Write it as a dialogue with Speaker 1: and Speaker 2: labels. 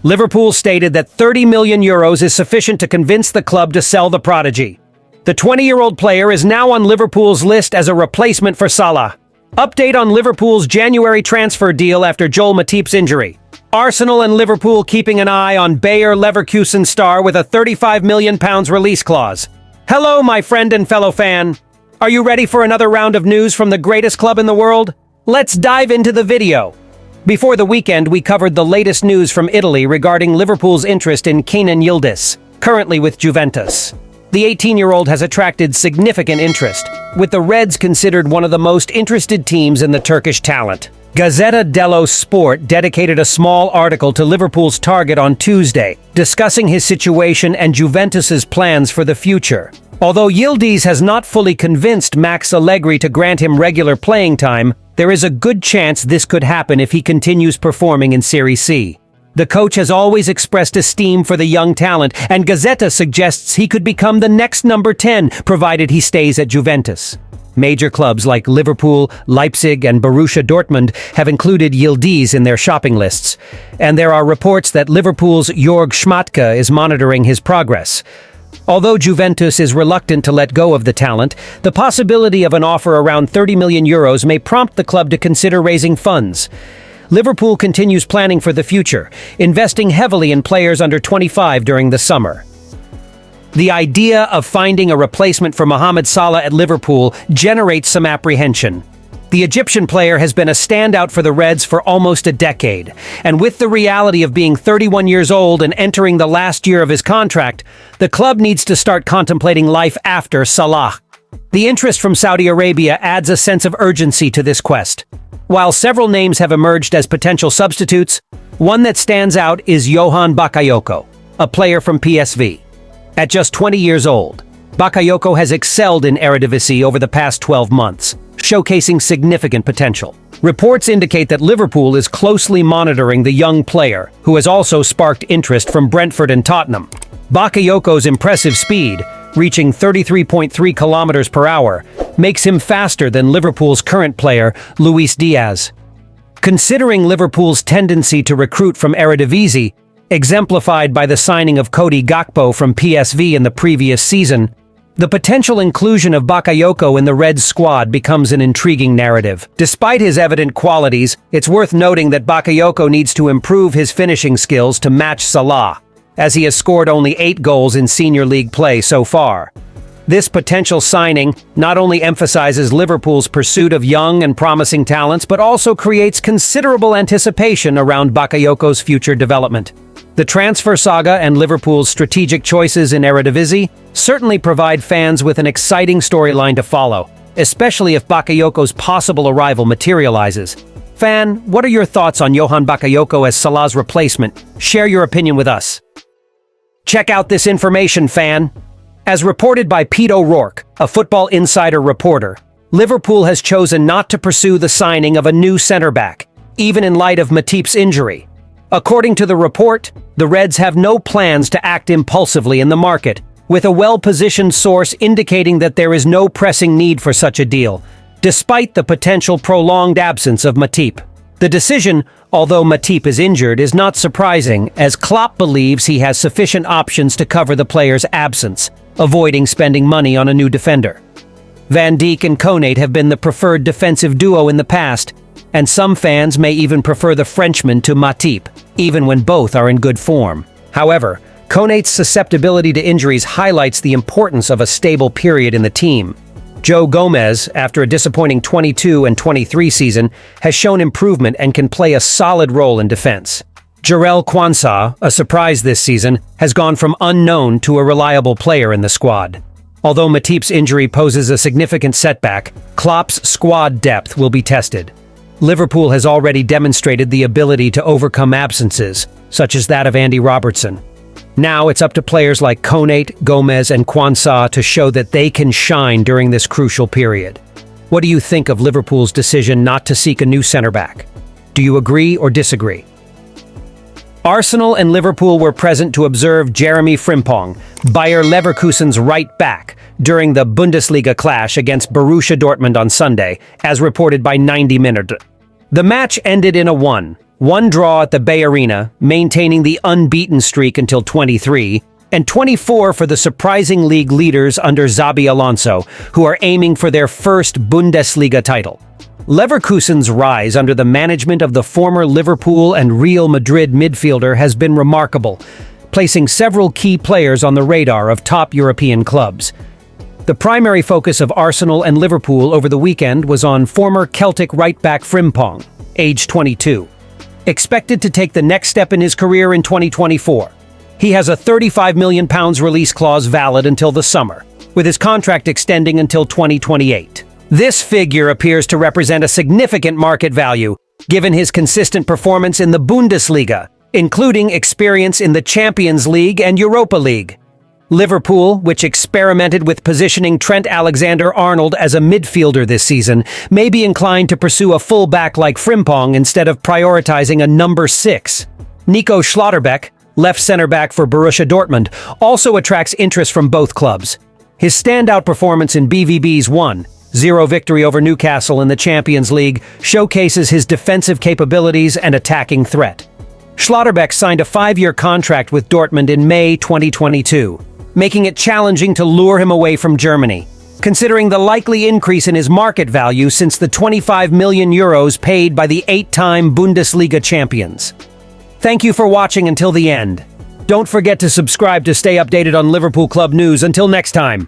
Speaker 1: Liverpool stated that €30 million is sufficient to convince the club to sell the prodigy. The 20-year-old player is now on Liverpool's list as a replacement for Salah. Update on Liverpool's January transfer deal after Joel Matip's injury. Arsenal and Liverpool keeping an eye on Bayer Leverkusen star with a £35 million release clause. Hello, my friend and fellow fan. Are you ready for another round of news from the greatest club in the world? Let's dive into the video. Before the weekend, we covered the latest news from Italy regarding Liverpool's interest in Kenan Yildiz, currently with Juventus. The 18-year-old has attracted significant interest, with the Reds considered one of the most interested teams in the Turkish talent. Gazzetta dello Sport dedicated a small article to Liverpool's target on Tuesday, discussing his situation and Juventus's plans for the future. Although Yildiz has not fully convinced Max Allegri to grant him regular playing time, there is a good chance this could happen if he continues performing in Serie C. The coach has always expressed esteem for the young talent, and Gazzetta suggests he could become the next number 10, provided he stays at Juventus. Major clubs like Liverpool, Leipzig, and Borussia Dortmund have included Yildiz in their shopping lists, and there are reports that Liverpool's Jörg Schmadtke is monitoring his progress. Although Juventus is reluctant to let go of the talent, the possibility of an offer around €30 million may prompt the club to consider raising funds. Liverpool continues planning for the future, investing heavily in players under 25 during the summer. The idea of finding a replacement for Mohamed Salah at Liverpool generates some apprehension. The Egyptian player has been a standout for the Reds for almost a decade, and with the reality of being 31 years old and entering the last year of his contract, the club needs to start contemplating life after Salah. The interest from Saudi Arabia adds a sense of urgency to this quest. While several names have emerged as potential substitutes, one that stands out is Johan Bakayoko, a player from PSV. At just 20 years old, Bakayoko has excelled in Eredivisie over the past 12 months, showcasing significant potential. Reports indicate that Liverpool is closely monitoring the young player, who has also sparked interest from Brentford and Tottenham. Bakayoko's impressive speed, reaching 33.3 kilometers per hour, makes him faster than Liverpool's current player, Luis Diaz. Considering Liverpool's tendency to recruit from Eredivisie, exemplified by the signing of Cody Gakpo from PSV in the previous season, the potential inclusion of Bakayoko in the Reds squad becomes an intriguing narrative. Despite his evident qualities, it's worth noting that Bakayoko needs to improve his finishing skills to match Salah, as he has scored only 8 goals in senior league play so far. This potential signing not only emphasizes Liverpool's pursuit of young and promising talents, but also creates considerable anticipation around Bakayoko's future development. The transfer saga and Liverpool's strategic choices in Eredivisie certainly provide fans with an exciting storyline to follow, especially if Bakayoko's possible arrival materializes. Fan, what are your thoughts on Johan Bakayoko as Salah's replacement? Share your opinion with us. Check out this information, fan. As reported by Pete O'Rourke, a Football Insider reporter, Liverpool has chosen not to pursue the signing of a new centre-back, even in light of Matip's injury. According to the report, the Reds have no plans to act impulsively in the market, with a well-positioned source indicating that there is no pressing need for such a deal, despite the potential prolonged absence of Matip. The decision, although Matip is injured, is not surprising, as Klopp believes he has sufficient options to cover the player's absence, avoiding spending money on a new defender. Van Dijk and Konate have been the preferred defensive duo in the past, and some fans may even prefer the Frenchman to Matip, even when both are in good form. However, Konate's susceptibility to injuries highlights the importance of a stable period in the team. Joe Gomez, after a disappointing 22 and 23 season, has shown improvement and can play a solid role in defense. Jarell Quansah, a surprise this season, has gone from unknown to a reliable player in the squad. Although Matip's injury poses a significant setback, Klopp's squad depth will be tested. Liverpool has already demonstrated the ability to overcome absences, such as that of Andy Robertson. Now it's up to players like Konate, Gomez, and Quansah to show that they can shine during this crucial period. What do you think of Liverpool's decision not to seek a new centre-back? Do you agree or disagree? Arsenal and Liverpool were present to observe Jeremy Frimpong, Bayer Leverkusen's right back, during the Bundesliga clash against Borussia Dortmund on Sunday, as reported by 90 Minuten. The match ended in a 1-1 1 draw at the Bay Arena, maintaining the unbeaten streak until 23, and 24 for the surprising league leaders under Xabi Alonso, who are aiming for their first Bundesliga title. Leverkusen's rise under the management of the former Liverpool and Real Madrid midfielder has been remarkable, placing several key players on the radar of top European clubs. The primary focus of Arsenal and Liverpool over the weekend was on former Celtic right-back Frimpong, age 22. Expected to take the next step in his career in 2024. He has a £35 million release clause valid until the summer, with his contract extending until 2028. This figure appears to represent a significant market value, given his consistent performance in the Bundesliga, including experience in the Champions League and Europa League. Liverpool, which experimented with positioning Trent Alexander-Arnold as a midfielder this season, may be inclined to pursue a full-back like Frimpong instead of prioritizing a number 6. Nico Schlotterbeck, left center-back for Borussia Dortmund, also attracts interest from both clubs. His standout performance in BVB's 1-0 victory over Newcastle in the Champions League showcases his defensive capabilities and attacking threat. Schlotterbeck signed a 5-year contract with Dortmund in May 2022, making it challenging to lure him away from Germany, considering the likely increase in his market value since the €25 million paid by the 8-time Bundesliga champions. Thank you for watching until the end. Don't forget to subscribe to stay updated on Liverpool club news. Until next time.